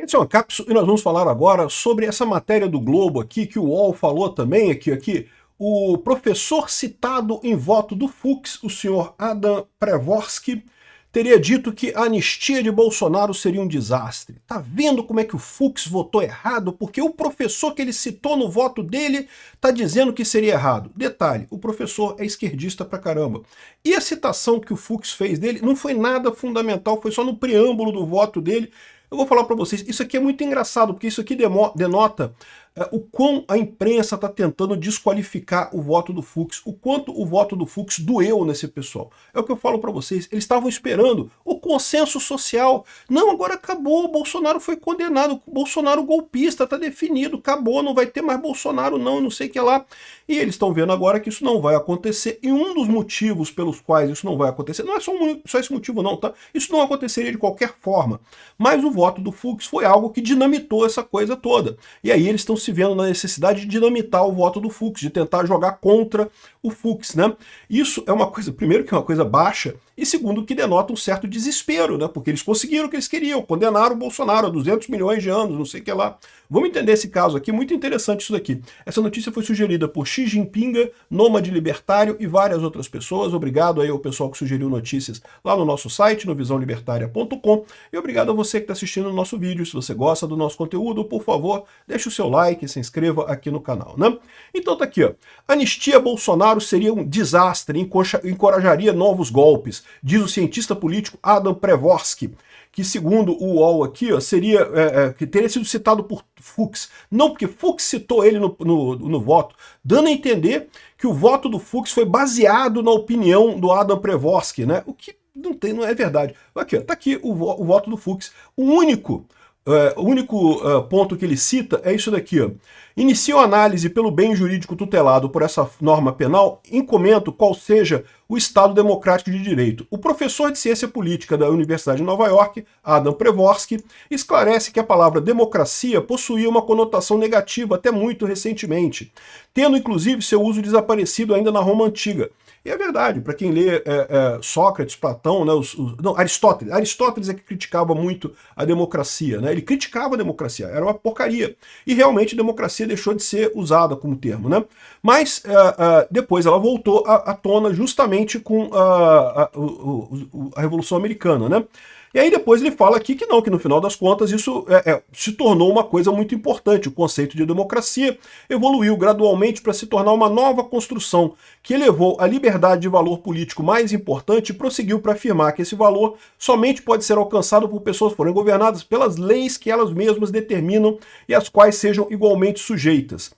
Esse é uma cápsula e nós vamos falar agora sobre essa matéria do Globo aqui, que o UOL falou também aqui. O professor citado em voto do Fux, o senhor Adam Pravorsky, teria dito que a anistia de Bolsonaro seria um desastre. Tá vendo como é que o Fux votou errado? Porque o professor que ele citou no voto dele tá dizendo que seria errado. Detalhe, o professor é esquerdista pra caramba. E a citação que o Fux fez dele não foi nada fundamental, foi só no preâmbulo do voto dele. Eu vou falar para vocês, isso aqui é muito engraçado, porque isso aqui denota o quão a imprensa está tentando desqualificar o voto do Fux, o quanto o voto do Fux doeu nesse pessoal. É o que eu falo para vocês, eles estavam esperando o consenso social. Não, agora acabou, o Bolsonaro foi condenado, o Bolsonaro golpista, está definido, acabou, não vai ter mais Bolsonaro não sei o que lá. E eles estão vendo agora que isso não vai acontecer, e um dos motivos pelos quais isso não vai acontecer, não é só esse motivo não, tá? Isso não aconteceria de qualquer forma, mas o voto do Fux foi algo que dinamitou essa coisa toda. E aí eles estão se vendo na necessidade de dinamitar o voto do Fux, de tentar jogar contra o Fux, né? Isso é uma coisa, primeiro, que é uma coisa baixa, e segundo, que denota um certo desespero, né? Porque eles conseguiram o que eles queriam, condenaram o Bolsonaro a 200 milhões de anos, não sei o que lá. Vamos entender esse caso aqui, muito interessante isso daqui. Essa notícia foi sugerida por Xi Jinping, Nômade Libertário e várias outras pessoas. Obrigado aí ao pessoal que sugeriu notícias lá no nosso site, no visãolibertaria.com, e obrigado a você que está assistindo o nosso vídeo. Se você gosta do nosso conteúdo, por favor, deixe o seu like e se inscreva aqui no canal, né? Então tá aqui, ó. Anistia a Bolsonaro seria um desastre, encorajaria novos golpes, diz o cientista político Adam Pravorsky, que segundo o UOL aqui, ó, que teria sido citado por Fux. Não, porque Fux citou ele no voto, dando a entender que o voto do Fux foi baseado na opinião do Adam Pravorsky, né? O que não é verdade. Aqui, ó, tá aqui o voto do Fux. O único ponto que ele cita é isso daqui, ó. Inicio a análise pelo bem jurídico tutelado por essa norma penal, incomento qual seja o Estado democrático de direito. O professor de ciência política da Universidade de Nova York, Adam Pravorsky, esclarece que a palavra democracia possuía uma conotação negativa até muito recentemente, tendo inclusive seu uso desaparecido ainda na Roma Antiga. E é verdade, para quem lê Sócrates, Platão, né, Aristóteles é que criticava muito a democracia, né? Ele criticava a democracia, era uma porcaria. E realmente a democracia deixou de ser usada como termo, né? Mas depois ela voltou à tona justamente com a Revolução Americana, né? E aí depois ele fala aqui que não, que no final das contas isso se tornou uma coisa muito importante. O conceito de democracia evoluiu gradualmente para se tornar uma nova construção que elevou a liberdade de valor político mais importante e prosseguiu para afirmar que esse valor somente pode ser alcançado por pessoas que forem governadas pelas leis que elas mesmas determinam e às quais sejam igualmente sujeitas.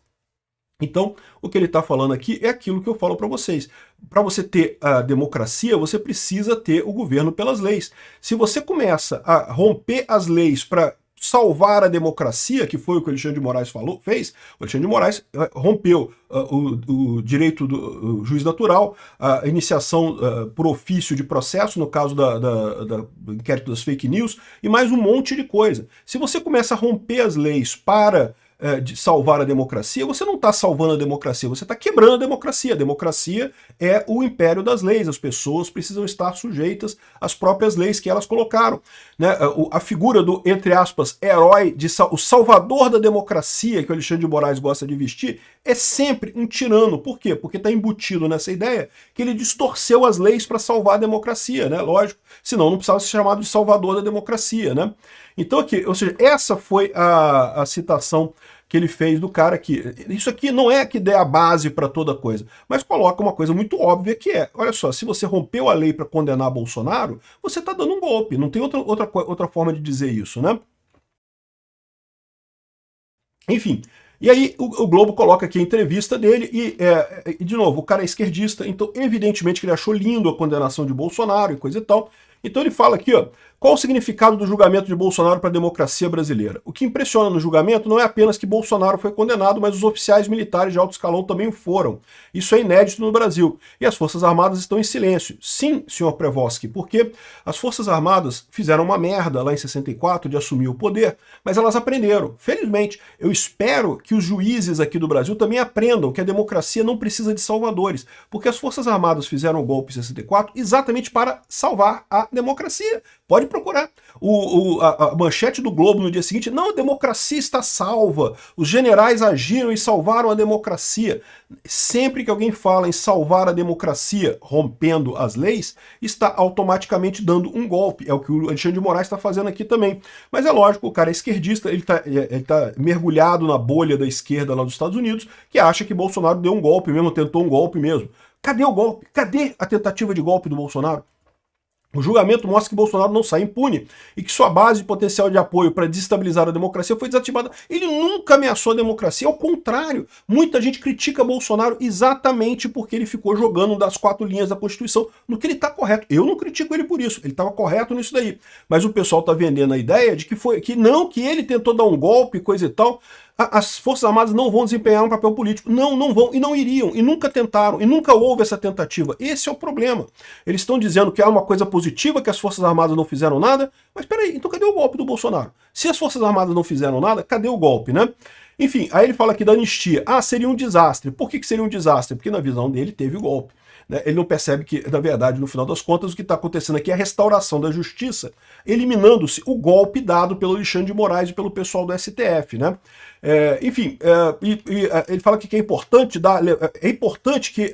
Então, o que ele está falando aqui é aquilo que eu falo para vocês. Para você ter a democracia, você precisa ter o governo pelas leis. Se você começa a romper as leis para salvar a democracia, que foi o que o Alexandre de Moraes fez, o Alexandre de Moraes rompeu o direito do juiz natural, a iniciação por ofício de processo, no caso do inquérito das fake news, e mais um monte de coisa. Se você começa a romper as leis para de salvar a democracia, você não está salvando a democracia, você está quebrando a democracia. A democracia é o império das leis, as pessoas precisam estar sujeitas às próprias leis que elas colocaram. Né? A figura do, entre aspas, herói, o salvador da democracia, que o Alexandre de Moraes gosta de vestir, é sempre um tirano. Por quê? Porque está embutido nessa ideia que ele distorceu as leis para salvar a democracia, né? Lógico, senão não precisava ser chamado de salvador da democracia, né? Então aqui, ou seja, essa foi a citação que ele fez do cara aqui. Isso aqui não é que dê a base para toda coisa, mas coloca uma coisa muito óbvia que é, olha só, se você rompeu a lei para condenar Bolsonaro, você está dando um golpe, não tem outra forma de dizer isso, né? Enfim, e aí o Globo coloca aqui a entrevista dele e de novo, o cara é esquerdista, então evidentemente que ele achou lindo a condenação de Bolsonaro e coisa e tal. Então ele fala aqui, ó, qual o significado do julgamento de Bolsonaro para a democracia brasileira? O que impressiona no julgamento não é apenas que Bolsonaro foi condenado, mas os oficiais militares de alto escalão também foram. Isso é inédito no Brasil. E as Forças Armadas estão em silêncio. Sim, senhor Pravorsky, porque as Forças Armadas fizeram uma merda lá em 64 de assumir o poder, mas elas aprenderam. Felizmente, eu espero que os juízes aqui do Brasil também aprendam que a democracia não precisa de salvadores, porque as Forças Armadas fizeram o golpe em 64 exatamente para salvar a democracia. Pode procurar. A manchete do Globo no dia seguinte, não, a democracia está salva, os generais agiram e salvaram a democracia. Sempre que alguém fala em salvar a democracia rompendo as leis, está automaticamente dando um golpe. É o que o Alexandre de Moraes está fazendo aqui também. Mas é lógico, o cara é esquerdista, ele tá mergulhado na bolha da esquerda lá dos Estados Unidos, que acha que Bolsonaro deu um golpe mesmo, tentou um golpe mesmo. Cadê o golpe? Cadê a tentativa de golpe do Bolsonaro? O julgamento mostra que Bolsonaro não sai impune e que sua base de potencial de apoio para desestabilizar a democracia foi desativada. Ele nunca ameaçou a democracia, ao contrário. Muita gente critica Bolsonaro exatamente porque ele ficou jogando das 4 linhas da Constituição, no que ele está correto. Eu não critico ele por isso, ele estava correto nisso daí. Mas o pessoal está vendendo a ideia de que que ele tentou dar um golpe, coisa e tal. As Forças Armadas não vão desempenhar um papel político. Não vão, e não iriam, e nunca tentaram, e nunca houve essa tentativa. Esse é o problema. Eles estão dizendo que há uma coisa positiva, que as Forças Armadas não fizeram nada, mas peraí, então cadê o golpe do Bolsonaro? Se as Forças Armadas não fizeram nada, cadê o golpe, né? Enfim, aí ele fala aqui da anistia. Ah, seria um desastre. Por que seria um desastre? Porque na visão dele teve o golpe. Ele não percebe que, na verdade, no final das contas, o que está acontecendo aqui é a restauração da justiça, eliminando-se o golpe dado pelo Alexandre de Moraes e pelo pessoal do STF, né? Ele fala que é importante que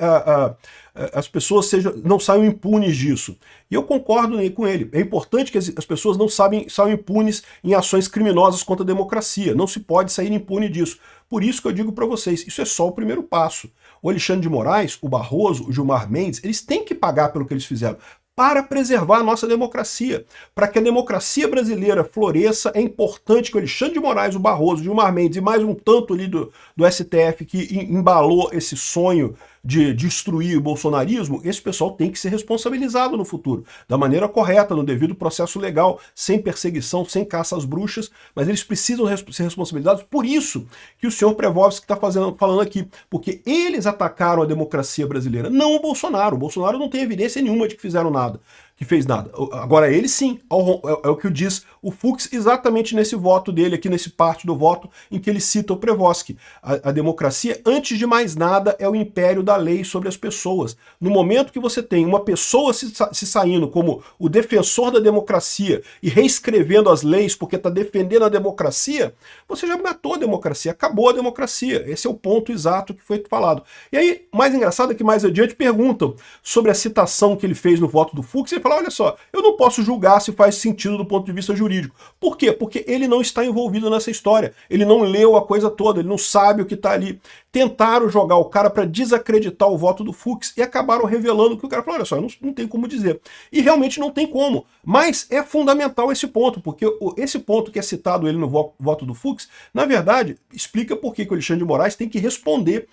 as pessoas não saiam impunes disso. E eu concordo com ele. É importante que as pessoas não saiam impunes em ações criminosas contra a democracia. Não se pode sair impune disso. Por isso que eu digo para vocês, isso é só o primeiro passo. O Alexandre de Moraes, o Barroso, o Gilmar Mendes, eles têm que pagar pelo que eles fizeram para preservar a nossa democracia. Para que a democracia brasileira floresça, é importante que o Alexandre de Moraes, o Barroso, o Gilmar Mendes e mais um tanto ali do STF que embalou esse sonho de destruir o bolsonarismo, esse pessoal tem que ser responsabilizado no futuro, da maneira correta, no devido processo legal, sem perseguição, sem caça às bruxas, mas eles precisam ser responsabilizados. Por isso que o senhor Prevovsky está falando aqui, porque eles atacaram a democracia brasileira, não o Bolsonaro. O Bolsonaro não tem evidência nenhuma de que fizeram nada. Que fez nada. Agora ele sim, é o que diz o Fux exatamente nesse voto dele, aqui nesse parte do voto em que ele cita o Prevovsky. A democracia, antes de mais nada, é o império da lei sobre as pessoas. No momento que você tem uma pessoa se saindo como o defensor da democracia e reescrevendo as leis porque está defendendo a democracia, você já matou a democracia, acabou a democracia. Esse é o ponto exato que foi falado. E aí, mais engraçado é que mais adiante perguntam sobre a citação que ele fez no voto do Fux, e ele fala, olha só, eu não posso julgar se faz sentido do ponto de vista jurídico. Por quê? Porque ele não está envolvido nessa história. Ele não leu a coisa toda, ele não sabe o que está ali. Tentaram jogar o cara para desacreditar o voto do Fux e acabaram revelando que o cara falou, olha só, não tem como dizer. E realmente não tem como. Mas é fundamental esse ponto, porque esse ponto que é citado ele no voto do Fux, na verdade, explica por que o Alexandre de Moraes tem que responder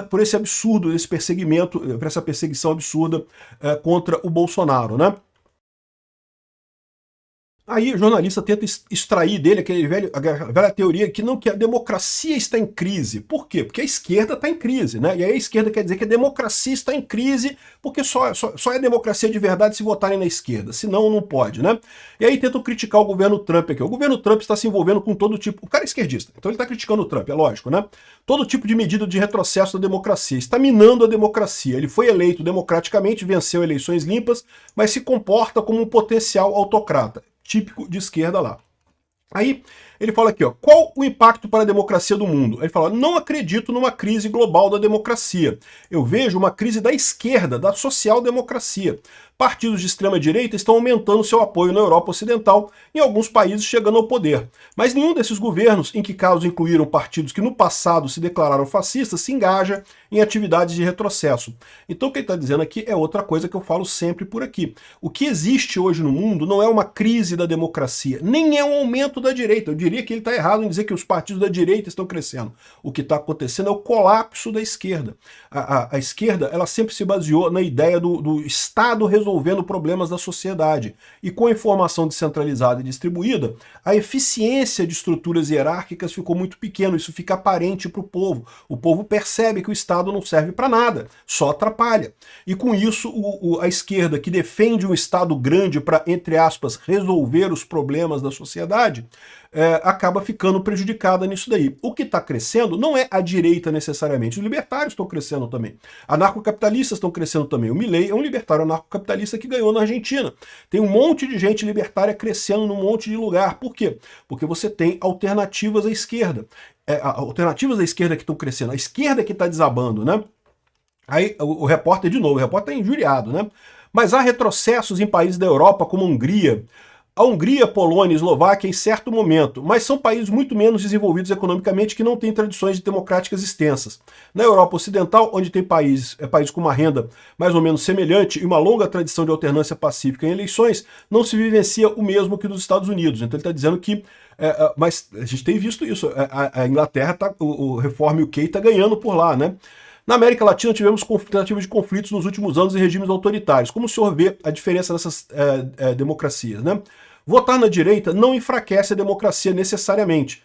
por esse absurdo, esse perseguimento, por essa perseguição absurda contra o Bolsonaro, né? Aí o jornalista tenta extrair dele a velha teoria que a democracia está em crise. Por quê? Porque a esquerda está em crise, né? E aí a esquerda quer dizer que a democracia está em crise porque só é democracia de verdade se votarem na esquerda, senão não pode, né? E aí tentam criticar o governo Trump aqui. O governo Trump está se envolvendo com todo tipo... O cara é esquerdista, então ele está criticando o Trump, é lógico, né? Todo tipo de medida de retrocesso da democracia. Está minando a democracia. Ele foi eleito democraticamente, venceu eleições limpas, mas se comporta como um potencial autocrata. Típico de esquerda lá. Aí ele fala aqui, ó, qual o impacto para a democracia do mundo? Ele fala, não acredito numa crise global da democracia. Eu vejo uma crise da esquerda, da social-democracia. Partidos de extrema-direita estão aumentando seu apoio na Europa Ocidental, em alguns países chegando ao poder. Mas nenhum desses governos, em que casos incluíram partidos que no passado se declararam fascistas, se engaja em atividades de retrocesso. Então o que ele está dizendo aqui é outra coisa que eu falo sempre por aqui. O que existe hoje no mundo não é uma crise da democracia, nem é um aumento da direita. Eu diria que ele está errado em dizer que os partidos da direita estão crescendo. O que está acontecendo é o colapso da esquerda. A esquerda, ela sempre se baseou na ideia do Estado resolvendo problemas da sociedade. E com a informação descentralizada e distribuída, a eficiência de estruturas hierárquicas ficou muito pequena. Isso fica aparente para o povo. O povo percebe que o Estado não serve para nada, só atrapalha. E com isso, a esquerda, que defende um Estado grande para, entre aspas, resolver os problemas da sociedade, acaba ficando prejudicada nisso daí. O que está crescendo não é a direita necessariamente, os libertários estão crescendo também. Anarcocapitalistas estão crescendo também. O Milei é um libertário anarcocapitalista que ganhou na Argentina. Tem um monte de gente libertária crescendo num monte de lugar. Por quê? Porque você tem alternativas à esquerda. Alternativas à esquerda que estão crescendo. A esquerda que está desabando, né? Aí o repórter, de novo, o repórter é injuriado, né? Mas há retrocessos em países da Europa, como a Hungria. A Hungria, Polônia e Eslováquia em certo momento, mas são países muito menos desenvolvidos economicamente que não têm tradições democráticas extensas. Na Europa Ocidental, onde tem países com uma renda mais ou menos semelhante e uma longa tradição de alternância pacífica em eleições, não se vivencia o mesmo que nos Estados Unidos. Então ele está dizendo que mas a gente tem visto isso, a Inglaterra, o Reform UK está ganhando por lá, né? Na América Latina tivemos tentativas de conflitos nos últimos anos em regimes autoritários. Como o senhor vê a diferença dessas democracias, né? Votar na direita não enfraquece a democracia necessariamente.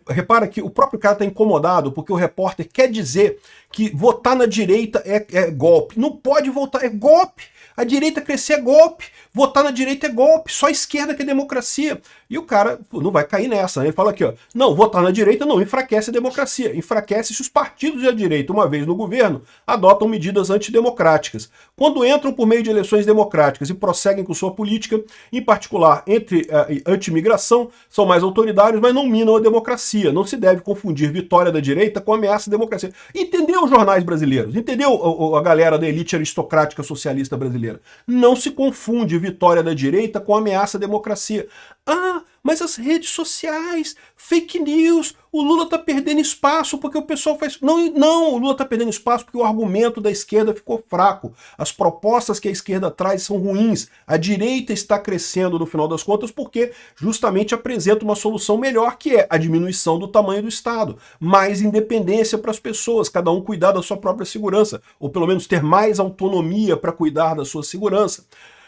Repara que o próprio cara está incomodado porque o repórter quer dizer que votar na direita é golpe. Não pode votar, é golpe. A direita crescer é golpe, votar na direita é golpe, só a esquerda que é democracia. E o cara não vai cair nessa, né? Ele fala aqui, ó, não, votar na direita não enfraquece a democracia, enfraquece se os partidos da direita, uma vez no governo, adotam medidas antidemocráticas. Quando entram por meio de eleições democráticas e prosseguem com sua política, em particular entre anti-imigração, são mais autoritários, mas não minam a democracia. Não se deve confundir vitória da direita com ameaça à democracia. Entendeu os jornais brasileiros? Entendeu a galera da elite aristocrática socialista brasileira? Não se confunde vitória da direita com ameaça à democracia. Ah, mas as redes sociais, fake news, o Lula está perdendo espaço porque o pessoal faz... Não, o Lula está perdendo espaço porque o argumento da esquerda ficou fraco. As propostas que a esquerda traz são ruins. A direita está crescendo no final das contas porque justamente apresenta uma solução melhor, que é a diminuição do tamanho do Estado. Mais independência para as pessoas, cada um cuidar da sua própria segurança, ou pelo menos ter mais autonomia para cuidar da sua segurança.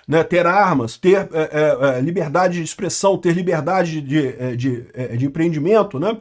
Né, ter armas, ter liberdade de expressão, ter liberdade de empreendimento, né?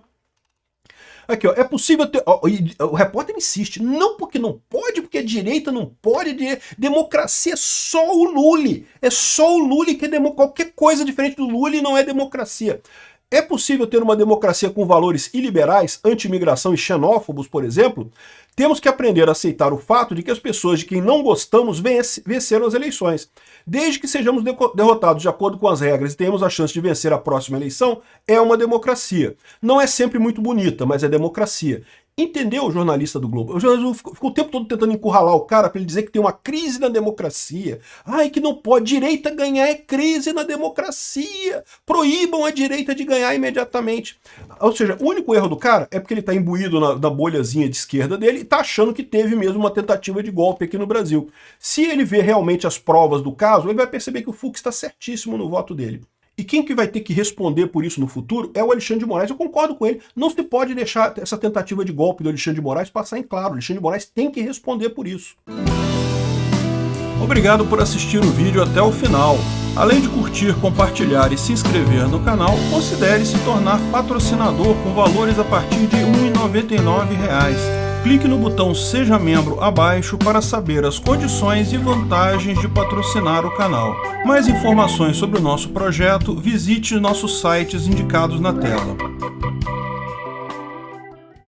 Aqui, ó, é possível ter... Ó, o repórter insiste, não porque não pode, porque a direita não pode, democracia é só o Lula. É só o Lula que é qualquer coisa diferente do Lula não é democracia. É possível ter uma democracia com valores iliberais, anti-imigração e xenófobos, por exemplo? Temos que aprender a aceitar o fato de que as pessoas de quem não gostamos venceram as eleições. Desde que sejamos derrotados de acordo com as regras e tenhamos a chance de vencer a próxima eleição, é uma democracia. Não é sempre muito bonita, mas é democracia. Entendeu o jornalista do Globo? O jornalista ficou o tempo todo tentando encurralar o cara para ele dizer que tem uma crise na democracia. Ai, que não pode. Direita ganhar é crise na democracia. Proíbam a direita de ganhar imediatamente. Ou seja, o único erro do cara é porque ele está imbuído na bolhazinha de esquerda dele e está achando que teve mesmo uma tentativa de golpe aqui no Brasil. Se ele ver realmente as provas do caso, ele vai perceber que o Fux está certíssimo no voto dele. E quem que vai ter que responder por isso no futuro é o Alexandre de Moraes. Eu concordo com ele. Não se pode deixar essa tentativa de golpe do Alexandre de Moraes passar em claro. O Alexandre de Moraes tem que responder por isso. Obrigado por assistir o vídeo até o final. Além de curtir, compartilhar e se inscrever no canal, considere se tornar patrocinador com valores a partir de R$ 1,99. Clique no botão Seja Membro abaixo para saber as condições e vantagens de patrocinar o canal. Mais informações sobre o nosso projeto, visite nossos sites indicados na tela.